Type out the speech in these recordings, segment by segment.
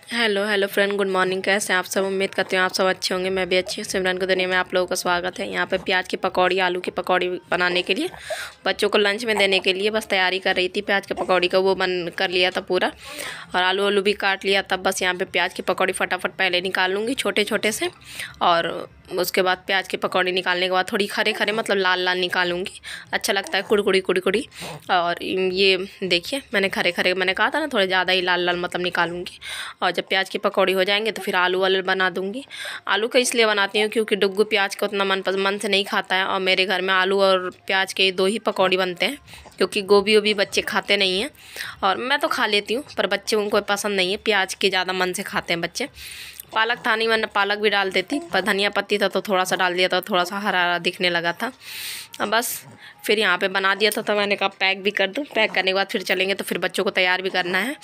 Hello hello friend, good morning. कैसे हैं आप सब? उम्मीद करती हूँ आप सब अच्छे होंगे। मैं भी अच्छी हूँ। सिमरन की दुनिया में आप लोगों का स्वागत है। यहाँ पे प्याज की पकौड़ी, आलू की पकौड़ी बनाने के लिए, बच्चों को लंच में देने के लिए बस तैयारी कर रही थी। प्याज की पकौड़ी का वो बन कर लिया था पूरा, और आलू भी काट लिया। तब बस यहाँ पे प्याज की पकौड़ी फटाफट पहले निकाल लूँगी छोटे छोटे से, और उसके बाद प्याज की पकौड़ी निकालने के बाद थोड़ी खरे खरे मतलब लाल लाल निकालूंगी। अच्छा लगता है कुड़कुड़ी कुड़कुड़ी। और ये देखिए, मैंने खरे खरे, मैंने कहा था ना थोड़े ज़्यादा ही लाल लाल मतलब निकालूंगी। और जब प्याज की पकौड़ी हो जाएंगे तो फिर आलू वाले बना दूंगी। आलू का इसलिए बनाती हूँ क्योंकि डुग्गू प्याज का उतना मन से नहीं खाता है, और मेरे घर में आलू और प्याज के दो ही पकौड़ी बनते हैं, क्योंकि गोभी वोभी बच्चे खाते नहीं हैं। और मैं तो खा लेती हूँ, पर बच्चे उनको पसंद नहीं है, प्याज के ज़्यादा मन से खाते हैं बच्चे। पालक था नहीं, मैंने पालक भी डाल देती, पर धनिया पत्ती था तो थोड़ा सा डाल दिया था, थोड़ा सा हरा हरा दिखने लगा था। अब बस फिर यहाँ पे बना दिया था, तो मैंने कहा पैक भी कर दूँ। पैक करने के बाद फिर चलेंगे, तो फिर बच्चों को तैयार भी करना है।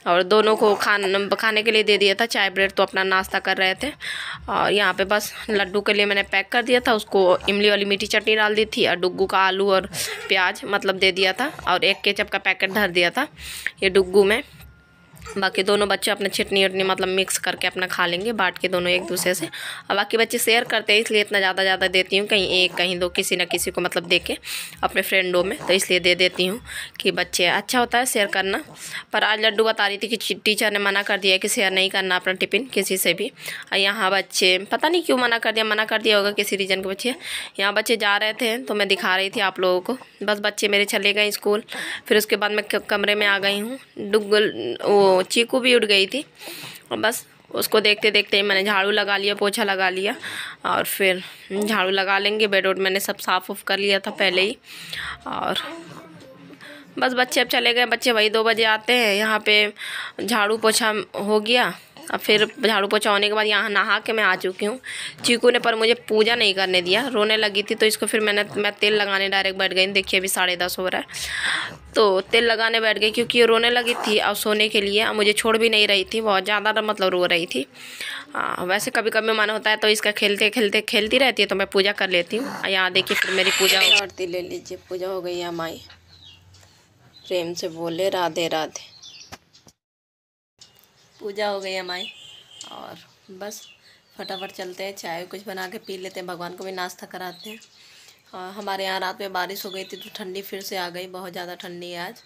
और दोनों को खाने के लिए दे दिया था। चाय ब्रेड तो अपना नाश्ता कर रहे थे। और यहाँ पे बस लड्डू के लिए मैंने पैक कर दिया था, उसको इमली वाली मीठी चटनी डाल दी थी, और डुग्गू का आलू और प्याज मतलब दे दिया था, और एक केचप का पैकेट धर दिया था ये डुग्गू में। बाकी दोनों बच्चे अपने चटनी वटनी मतलब मिक्स करके अपना खा लेंगे, बांट के दोनों एक दूसरे से। और बाकी बच्चे शेयर करते हैं, इसलिए इतना ज़्यादा देती हूँ, कहीं एक कहीं दो, किसी न किसी को मतलब दे के अपने फ्रेंडों में, तो इसलिए दे देती हूँ कि बच्चे अच्छा होता है शेयर करना। पर आज लड्डू बता रही थी कि टीचर ने मना कर दिया कि शेयर नहीं करना अपना टिफ़िन किसी से भी। और यहाँ बच्चे पता नहीं क्यों मना कर दिया होगा किसी रीजन के बच्चे। यहाँ बच्चे जा रहे थे तो मैं दिखा रही थी आप लोगों को। बस बच्चे मेरे चले गए स्कूल। फिर उसके बाद मैं कमरे में आ गई हूँ। डुग्गल वो चीकू भी उठ गई थी, और बस उसको देखते देखते ही मैंने झाड़ू लगा लिया, पोछा लगा लिया। और फिर झाड़ू लगा लेंगे। बेड वोड मैंने सब साफ़ उफ कर लिया था पहले ही। और बस बच्चे अब चले गए। बच्चे वही 2 बजे आते हैं। यहाँ पे झाड़ू पोछा हो गया। अब फिर झाड़ू पोछा होने के बाद यहाँ नहा के मैं आ चुकी हूँ। चीकू ने पर मुझे पूजा नहीं करने दिया, रोने लगी थी, तो इसको फिर मैं तेल लगाने डायरेक्ट बैठ गई। देखिए अभी 10:30 हो रहा है, तो तेल लगाने बैठ गई क्योंकि ये रोने लगी थी अब सोने के लिए। मुझे छोड़ भी नहीं रही थी, बहुत ज़्यादा मतलब रो रही थी। वैसे कभी कभी मन होता है तो इसका खेलती रहती है, तो मैं पूजा कर लेती हूँ। यहाँ देखिए फिर मेरी पूजा आरती ले लीजिए। पूजा हो गई है माई। प्रेम से बोले राधे राधे। पूजा हो गई है माई, और बस फटाफट चलते हैं, चाय कुछ बना के पी लेते हैं, भगवान को भी नाश्ता कराते हैं। हमारे यहाँ रात में बारिश हो गई थी, तो ठंडी फिर से आ गई। बहुत ज़्यादा ठंडी है आज।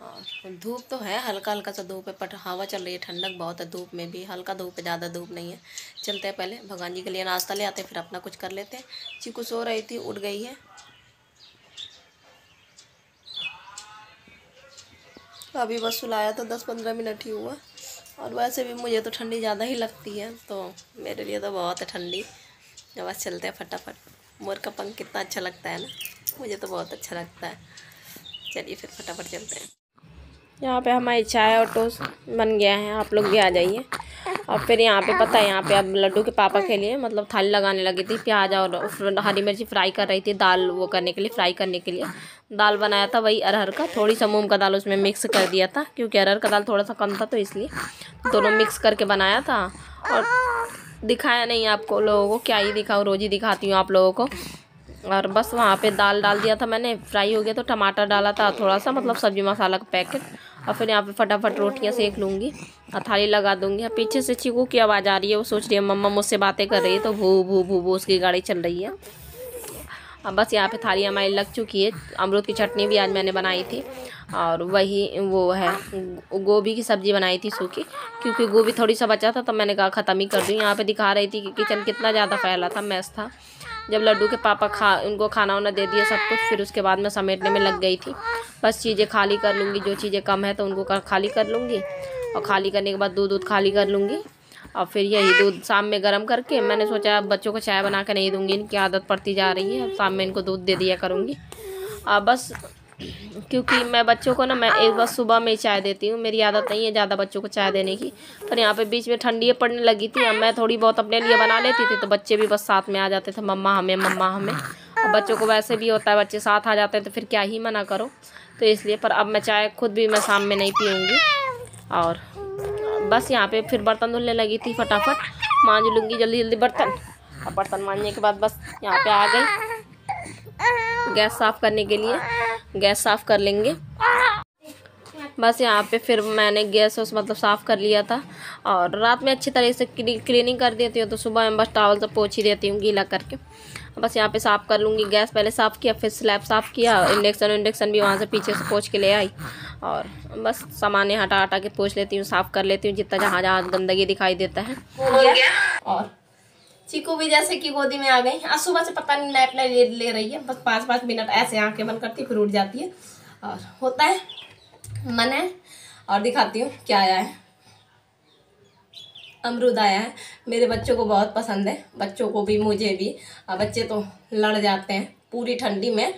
और धूप तो है, हल्का हल्का सा धूप है, पर हवा चल रही है, ठंडक बहुत है। धूप में भी हल्का धूप है, ज़्यादा धूप नहीं है। चलते हैं, पहले भगवान जी के लिए नाश्ता ले आते हैं, फिर अपना कुछ कर लेते हैं। चीकू सो रही थी, उठ गई है। अभी बस सुलाया तो 10-15 मिनट ही हुआ। और वैसे भी मुझे तो ठंडी ज़्यादा ही लगती है, तो मेरे लिए तो बहुत है ठंडी। बस चलते हैं फटाफट। मोर का पंख कितना अच्छा लगता है ना, मुझे तो बहुत अच्छा लगता है। चलिए फिर फटाफट चलते हैं। यहाँ पे हमारी चाय और टोस्ट बन गया है, आप लोग भी आ जाइए। और फिर यहाँ पे पता है, यहाँ पे अब लड्डू के पापा के लिए मतलब थाली लगाने लगी थी। प्याज और हरी मिर्ची फ्राई कर रही थी, दाल वो करने के लिए, फ्राई करने के लिए। दाल बनाया था वही अरहर का, थोड़ी सा मूंग का दाल उसमें मिक्स कर दिया था, क्योंकि अरहर का दाल थोड़ा सा कम था, तो इसलिए दोनों मिक्स करके बनाया था। और दिखाया नहीं आपको लोगों को, क्या ही दिखाऊँ, रोज़ ही दिखाती हूँ आप लोगों को। और बस वहाँ पे दाल डाल दिया था मैंने, फ्राई हो गया, तो टमाटर डाला था थोड़ा सा, मतलब सब्जी मसाला का पैकेट। और फिर यहाँ पे फटाफट रोटियाँ सेक लूँगी और थाली लगा दूँगी। पीछे से चीकू की आवाज़ आ रही है, वो सोच रही है मम्मा मुझसे बातें कर रही है, तो भू भू भू भू उसकी गाड़ी चल रही है। अब बस यहाँ पे थाली हमारी लग चुकी है। अमरूद की चटनी भी आज मैंने बनाई थी, और वही वो है गोभी की सब्ज़ी बनाई थी सूखी, क्योंकि गोभी थोड़ी सा बचा था, तो मैंने कहा ख़त्म ही कर दूँ। यहाँ पे दिखा रही थी कि किचन कितना ज़्यादा फैला था, मैस था। जब लड्डू के पापा उनको खाना वाना दे दिया सब कुछ, फिर उसके बाद मैं समेटने में लग गई थी। बस चीज़ें खाली कर लूँगी, जो चीज़ें कम है तो उनको खाली कर लूँगी, और खाली करने के बाद दूध खाली कर लूँगी। और फिर यही दूध शाम में गर्म करके, मैंने सोचा अब बच्चों को चाय बना के नहीं दूँगी, इनकी आदत पड़ती जा रही है, अब शाम में इनको दूध दे दिया करूँगी। बस क्योंकि मैं बच्चों को ना, मैं एक बार सुबह में ही चाय देती हूँ, मेरी आदत नहीं है ज़्यादा बच्चों को चाय देने की। पर यहाँ पे बीच में ठंडी पड़ने लगी थी, अब मैं थोड़ी बहुत अपने लिए बना लेती थी, तो बच्चे भी बस साथ में आ जाते थे, मम्मा हमें मम्मा हमें। और बच्चों को वैसे भी होता है, बच्चे साथ आ जाते हैं तो फिर क्या ही मना करो, तो इसलिए। पर अब मैं चाय खुद भी मैं शाम में नहीं पीऊँगी। और बस यहाँ पे फिर बर्तन धुलने लगी थी, फटाफट मांज लूँगी जल्दी जल्दी बर्तन। और बर्तन मांजने के बाद बस यहाँ पे आ गई गैस साफ़ करने के लिए, गैस साफ़ कर लेंगे। बस यहाँ पे फिर मैंने गैस उस मतलब साफ़ कर लिया था और रात में अच्छी तरह से क्लीनिंग कर देती हूँ, तो सुबह में बस टॉवल से पोंछ ही देती हूँ गीला करके। बस यहाँ पे साफ़ कर लूँगी। गैस पहले साफ़ किया, फिर स्लैब साफ़ किया, इंडक्शन भी वहाँ से पीछे से पोंछ के ले आई और बस सामान हटा के पोंछ लेती हूँ, साफ़ कर लेती हूँ जितना जहाँ गंदगी दिखाई देता है। हो गया। और चीकू भी जैसे कि गोदी में आ गई। आज सुबह से पता नहीं नैप ले रही है, बस 5-5 मिनट ऐसे आंखें बंद करती फिर उठ जाती है और होता है मन है। और दिखाती हूँ क्या आया है। अमरूद आया है, मेरे बच्चों को बहुत पसंद है, बच्चों को भी मुझे भी। बच्चे तो लड़ जाते हैं पूरी ठंडी में,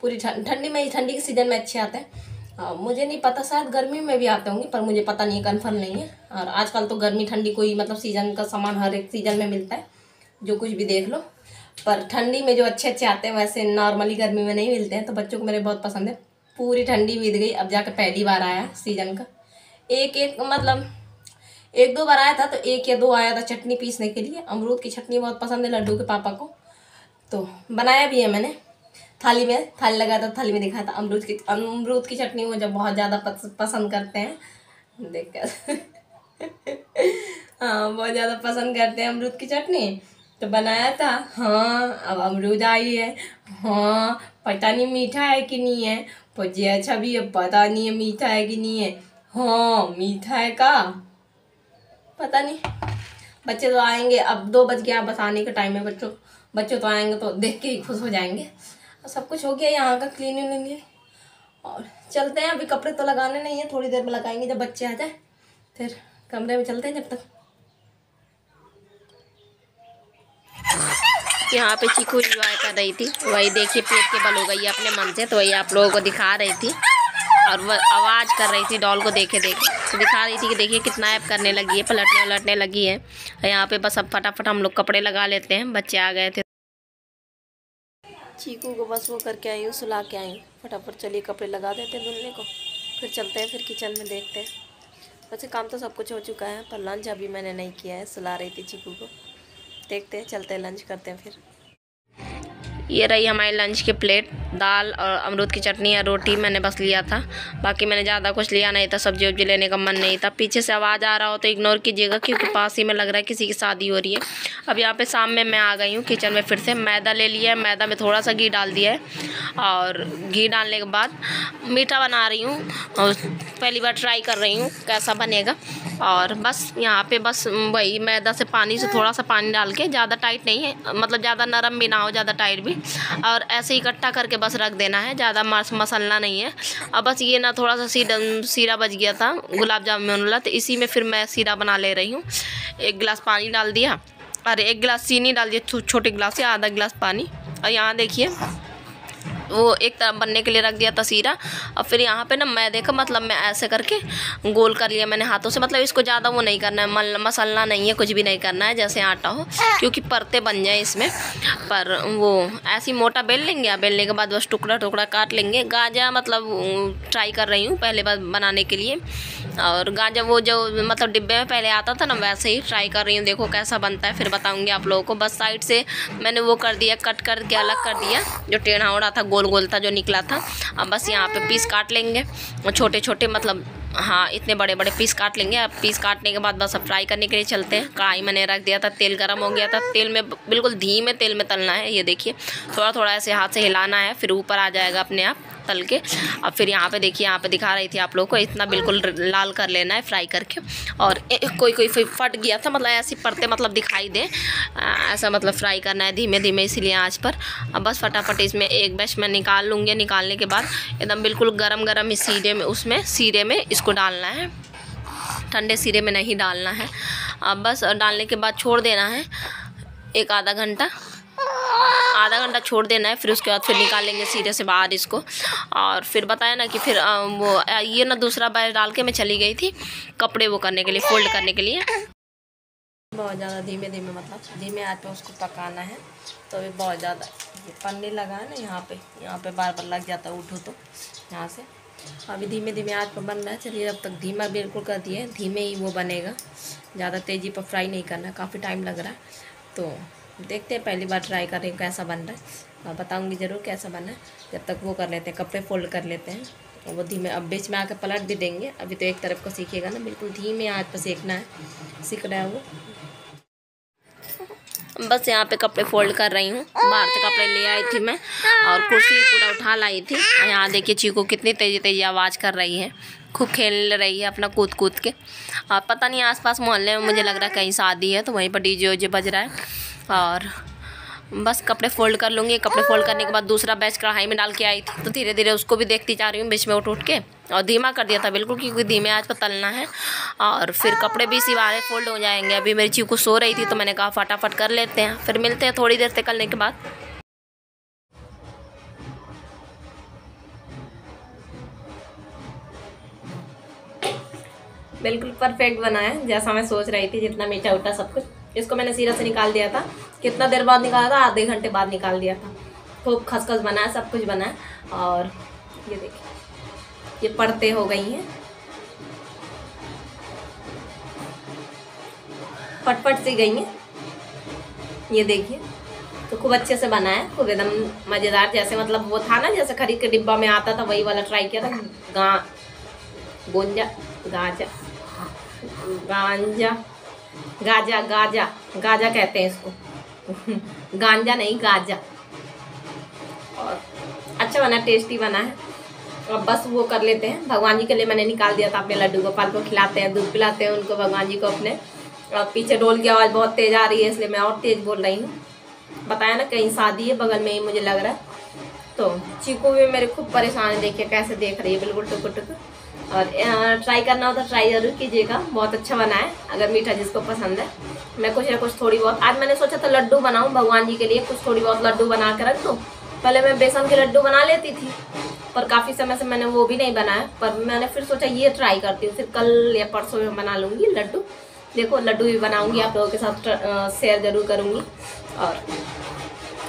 ठंडी के सीज़न में अच्छे आते हैं। मुझे नहीं पता, शायद गर्मी में भी आते होंगे, पर मुझे पता नहीं, कंफर्म नहीं है। और आजकल तो गर्मी ठंडी कोई मतलब सीज़न का सामान हर एक सीज़न में मिलता है, जो कुछ भी देख लो। पर ठंडी में जो अच्छे आते हैं वैसे नॉर्मली गर्मी में नहीं मिलते हैं। तो बच्चों को मेरे बहुत पसंद है। पूरी ठंडी बीत गई, अब जाकर पहली बार आया सीज़न का। मतलब 1-2 बार आया था, तो 1 या 2 आया था चटनी पीसने के लिए। अमरूद की चटनी बहुत पसंद है लड्डू के पापा को, तो बनाया भी है मैंने। थाली लगाया था, थाली में दिखाया था। अमरूद की चटनी वो जब बहुत ज़्यादा पसंद करते हैं, देख कर हाँ, बहुत ज़्यादा पसंद करते हैं अमरूद की चटनी, तो बनाया था। हाँ, अब अमरूद आई है। हाँ, पता नहीं मीठा है कि नहीं है, मुझे अच्छा भी है, पता नहीं है मीठा है कि नहीं है। हाँ, मीठा है का पता नहीं। बच्चे तो आएंगे, अब 2 बज गया, बस आने का टाइम है। बच्चों तो आएंगे तो देख के ही खुश हो जाएंगे। सब कुछ हो गया यहाँ का क्लीनिंग और चलते हैं। अभी कपड़े तो लगाने नहीं है, थोड़ी देर में लगाएंगे जब बच्चे आ जाए, फिर कमरे में चलते हैं। जब तक यहाँ पे चीकू एंजॉय कर रही थी, वही देखिए पेट के बल हो गई अपने मन से, तो वही आप लोगों को दिखा रही थी और वह आवाज़ कर रही थी डॉल को देखे तो दिखा रही थी कि देखिए कितना ऐप करने लगी है, पलटने लगी है। यहाँ पे बस अब फटाफट हम लोग कपड़े लगा लेते हैं, बच्चे आ गए थे। चीकू को बस वो करके आई हूँ, सुला के आई हूँ। फटाफट चलिए कपड़े लगा देते हैं धुलने को, फिर चलते हैं, फिर किचन में देखते हैं। वैसे काम तो सब कुछ हो चुका है, पर लंच अभी मैंने नहीं किया है, सुला रही थी चीकू को। देखते हैं, चलते हैं, लंच करते हैं। फिर ये रही हमारी लंच की प्लेट, दाल और अमरूद की चटनी या रोटी मैंने बस लिया था, बाकी मैंने ज़्यादा कुछ लिया नहीं था, सब्जी वब्जी लेने का मन नहीं था। पीछे से आवाज़ आ रहा हो तो इग्नोर कीजिएगा, क्योंकि पास ही में लग रहा है किसी की शादी हो रही है। अब यहाँ पे शाम में मैं आ गई हूँ किचन में, फिर से मैदा ले लिया है, मैदा में थोड़ा सा घी डाल दिया है और घी डालने के बाद मीठा बना रही हूँ और पहली बार ट्राई कर रही हूँ कैसा बनेगा। और बस यहाँ पे बस वही मैदा से पानी से थोड़ा सा पानी डाल के, ज़्यादा टाइट नहीं है, मतलब ज़्यादा नरम भी ना हो ज़्यादा टाइट भी, और ऐसे ही इकट्ठा करके बस रख देना है, ज़्यादा मसलना नहीं है। अब बस ये ना थोड़ा सा सीरा बच गया था गुलाब जामुन वाला, तो इसी में फिर मैं सीरा बना ले रही हूँ। 1 गिलास पानी डाल दिया, अरे 1 गिलास चीनी डाल दिया, छोटे गिलास से आधा गिलास पानी। और यहाँ देखिए वो एक तरफ बनने के लिए रख दिया था सीरा। और फिर यहाँ पे ना मैदे का मतलब मैं ऐसे करके गोल कर लिया मैंने हाथों से, मतलब इसको ज़्यादा वो नहीं करना है, मसलना नहीं है, कुछ भी नहीं करना है, जैसे आटा हो, क्योंकि परते बन जाए इसमें। पर वो ऐसी मोटा बेल लेंगे, बेलने के बाद बस टुकड़ा काट लेंगे। गाजा मतलब ट्राई कर रही हूँ पहले बार बनाने के लिए, और गाजा वो जो मतलब डिब्बे में पहले आता था ना, वैसे ही ट्राई कर रही हूँ, देखो कैसा बनता है, फिर बताऊँगी आप लोगों को। बस साइड से मैंने वो कर दिया, कट करके अलग कर दिया, जो टेढ़ा ओढ़ा था गोल था जो निकला था। अब बस यहाँ पे पीस काट लेंगे, छोटे मतलब हाँ इतने बड़े पीस काट लेंगे। अब पीस काटने के बाद बस अब फ्राई करने के लिए चलते हैं। कढ़ाई मैंने रख दिया था, तेल गर्म हो गया था, तेल में बिल्कुल धीमे तेल में तलना है। ये देखिए थोड़ा ऐसे हाथ से हिलाना है, फिर ऊपर आ जाएगा अपने आप तल के। अब फिर यहाँ पे देखिए, यहाँ पे दिखा रही थी आप लोगों को, इतना बिल्कुल लाल कर लेना है फ्राई करके। और कोई फट गया था, मतलब ऐसी परतें मतलब दिखाई दे, ऐसा मतलब फ्राई करना है धीमे इसीलिए आँच पर। अब बस फटाफट इसमें एक बैच मैं निकाल लूँगी। निकालने के बाद एकदम बिल्कुल गरम इस सीरे में इसको डालना है, ठंडे सीरे में नहीं डालना है। अब बस डालने के बाद छोड़ देना है आधा घंटा छोड़ देना है। फिर उसके बाद फिर निकालेंगे सीरे से बाहर इसको। और फिर बताया ना कि फिर वो ये ना दूसरा बैच डाल के मैं चली गई थी कपड़े वो करने के लिए, फोल्ड करने के लिए। बहुत ज़्यादा धीमे मतलब धीमे आँच पे उसको पकाना है। तो अभी बहुत ज़्यादा ये पन्नी लगा है ना यहाँ पे बार लग जाता है, उठो तो यहाँ से। अभी धीमे आँच पर बन रहा है। चलिए जब तक धीमा बिल्कुल कर दिए, धीमे ही वो बनेगा, ज़्यादा तेज़ी पर फ्राई नहीं करना, काफ़ी टाइम लग रहा है। तो देखते हैं, पहली बार ट्राई कर रही हूँ कैसा बन रहा है, बताऊँगी ज़रूर कैसा बना है। जब तक वो कर लेते हैं, कपड़े फोल्ड कर लेते हैं, और वो धीमे, अब बीच में आकर पलट भी देंगे। अभी तो एक तरफ को सीखेगा ना, बिल्कुल धीमे आंच पर सेकना है, सीख रहा है वो। बस यहाँ पे कपड़े फोल्ड कर रही हूँ। बाहर से कपड़े ले आई थी मैं और कुर्सी पूरा उठा लाई थी। यहाँ देखिए चीकू कितनी तेज़ी तेज़ी आवाज़ कर रही है, खूब खेल रही है अपना कूद कूद के। और पता नहीं आसपास मोहल्ले में मुझे लग रहा है कहीं शादी है, तो वहीं पर डीजे ओजे बज रहा है। और बस कपड़े फोल्ड कर लूँगी। कपड़े फोल्ड करने के बाद दूसरा बैच कढ़ाई में डाल के आई थी, तो धीरे धीरे उसको भी देखती जा रही हूँ, बीच में उठ के। और धीमा कर दिया था बिल्कुल, क्योंकि धीमे आंच पर तलना है। और फिर कपड़े भी इसी बारे फोल्ड हो जाएंगे। अभी मेरी चीकू सो रही थी, तो मैंने कहा फटाफट कर लेते हैं, फिर मिलते हैं थोड़ी देर से करने के बाद। बिल्कुल परफेक्ट बना है, जैसा मैं सोच रही थी, जितना मीठा उठा सब कुछ। इसको मैंने सिरा से निकाल दिया था। कितना देर बाद निकाला था? आधे घंटे बाद निकाल दिया था। खूब खसखस बना है, सब कुछ बना है। और ये देखिए, ये परतें हो गई हैं, फटफट सी गई हैं, ये देखिए। तो खूब अच्छे से बना है, खूब एकदम मज़ेदार। जैसे मतलब वो था ना, जैसे खरीद के डिब्बा में आता था, वही वाला ट्राई किया था। गाजा कहते हैं इसको। गांजा नहीं, गाजा। और अच्छा बना, टेस्टी बना है। अब बस वो कर लेते हैं। भगवान जी के लिए मैंने निकाल दिया था अपने लड्डू गोपाल को, खिलाते हैं, दूध पिलाते हैं उनको, भगवान जी को अपने। और पीछे ढोल की आवाज़ बहुत तेज़ आ रही है, इसलिए मैं और तेज़ बोल रही हूँ। बताया ना कहीं शादी है बगल में ही, मुझे लग रहा है। तो चीकू भी मेरे खूब परेशान है, देखिए कैसे देख रही है, बिल्कुल टुक टुक। और ट्राई करना हो तो ट्राई ज़रूर कीजिएगा, बहुत अच्छा बना है, अगर मीठा जिसको पसंद है। मैं कुछ ना कुछ थोड़ी बहुत, आज मैंने सोचा था लड्डू बनाऊँ भगवान जी के लिए, कुछ थोड़ी बहुत लड्डू बना के रख दूँ। पहले मैं बेसन के लड्डू बना लेती थी, पर काफ़ी समय से मैंने वो भी नहीं बनाया। पर मैंने फिर सोचा ये ट्राई करती हूँ, फिर कल या परसों में बना लूँगी लड्डू। देखो लड्डू भी बनाऊँगी, आप लोगों के साथ शेयर ज़रूर करूँगी। और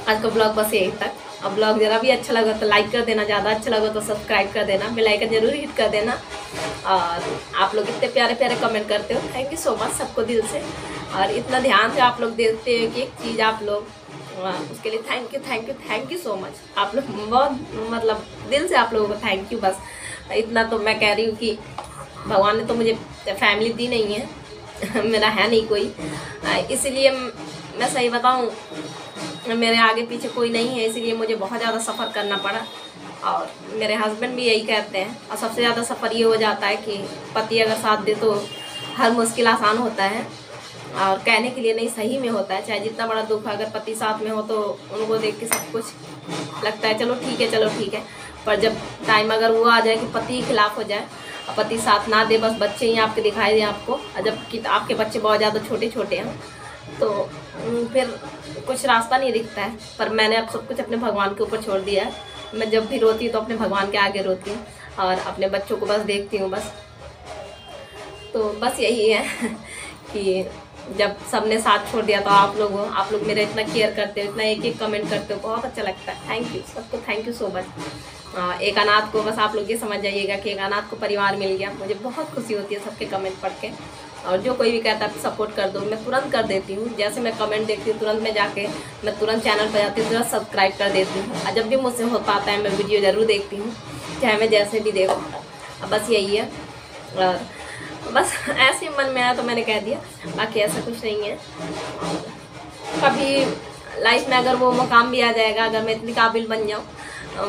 आज का ब्लॉग बस यही तक। अब ब्लॉग ज़रा भी अच्छा लगा तो लाइक कर देना, ज़्यादा अच्छा लगा तो सब्सक्राइब कर देना, बेल आइकन जरूर हिट कर देना। और आप लोग इतने प्यारे प्यारे कमेंट करते हो, थैंक यू सो मच सबको दिल से। और इतना ध्यान से आप लोग देखते हो कि एक चीज़ आप लोग, उसके लिए थैंक यू सो मच। आप लोग बहुत, मतलब दिल से आप लोगों को थैंक यू। बस इतना तो मैं कह रही हूँ कि भगवान ने तो मुझे फैमिली दी नहीं है, मेरा है नहीं कोई, इसलिए मैं सही बताऊँ मेरे आगे पीछे कोई नहीं है, इसलिए मुझे बहुत ज़्यादा सफ़र करना पड़ा। और मेरे हस्बैंड भी यही कहते हैं। और सबसे ज़्यादा सफ़र ये हो जाता है कि पति अगर साथ दे तो हर मुश्किल आसान होता है। और कहने के लिए नहीं, सही में होता है। चाहे जितना बड़ा दुख अगर पति साथ में हो तो उनको देख के सब कुछ लगता है चलो ठीक है। पर जब टाइम अगर वो आ जाए कि पति के खिलाफ हो जाए और पति साथ ना दे, बस बच्चे ही आपके दिखाई दें आपको, और जब आपके बच्चे बहुत ज़्यादा छोटे छोटे हैं, तो फिर कुछ रास्ता नहीं दिखता है। पर मैंने अब सब कुछ अपने भगवान के ऊपर छोड़ दिया है। मैं जब भी रोती हूँ तो अपने भगवान के आगे रोती हूँ और अपने बच्चों को बस देखती हूँ बस। तो बस यही है कि जब सबने साथ छोड़ दिया तो आप लोग मेरा इतना केयर करते हो, इतना एक एक कमेंट करते हो, बहुत अच्छा लगता है। थैंक यू सबको, थैंक यू सो मच। एक अनाथ को, बस आप लोग ये समझ जाइएगा कि एक अनाथ को परिवार मिल गया। मुझे बहुत खुशी होती है सबके कमेंट पढ़ के। और जो कोई भी कहता है सपोर्ट कर दो, मैं तुरंत कर देती हूँ। जैसे मैं कमेंट देखती हूँ तुरंत मैं जाके मैं तुरंत चैनल पर जाती हूँ, तुरंत सब्सक्राइब कर देती हूँ। और जब भी मुझसे हो पाता है मैं वीडियो ज़रूर देखती हूँ, चाहे मैं जैसे भी देखूँ। बस यही है। और बस ऐसे मन में आया तो मैंने कह दिया, बाकी ऐसा कुछ नहीं है। कभी लाइफ में अगर वो मुकाम भी आ जाएगा, अगर मैं इतनी काबिल बन जाऊँ,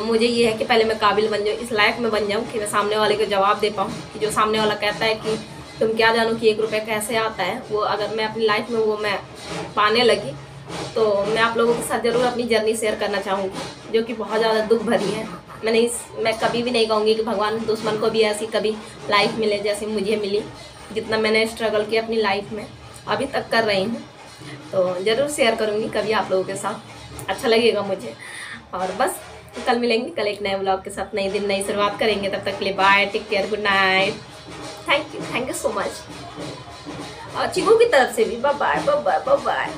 मुझे ये है कि पहले मैं काबिल बन जाऊँ, इस लायक में बन जाऊँ कि मैं सामने वाले को जवाब दे पाऊँ। कि जो सामने वाला कहता है कि तुम क्या जानो कि 1 रुपये कैसे आता है, वो अगर मैं अपनी लाइफ में वो मैं पाने लगी तो मैं आप लोगों के साथ ज़रूर अपनी जर्नी शेयर करना चाहूँगी, जो कि बहुत ज़्यादा दुख भरी है। मैं कभी भी नहीं कहूँगी कि भगवान दुश्मन को भी ऐसी कभी लाइफ मिले जैसे मुझे मिली। जितना मैंने स्ट्रगल किया अपनी लाइफ में, अभी तक कर रही हूँ, तो ज़रूर शेयर करूँगी कभी आप लोगों के साथ, अच्छा लगेगा मुझे। और बस कल मिलेंगे, कल एक नए व्लॉग के साथ, नई दिन नई शुरुआत करेंगे। तब तक के लिए bye, take care, good night, thank you so much. और चीकू की तरफ से भी बाय बाय।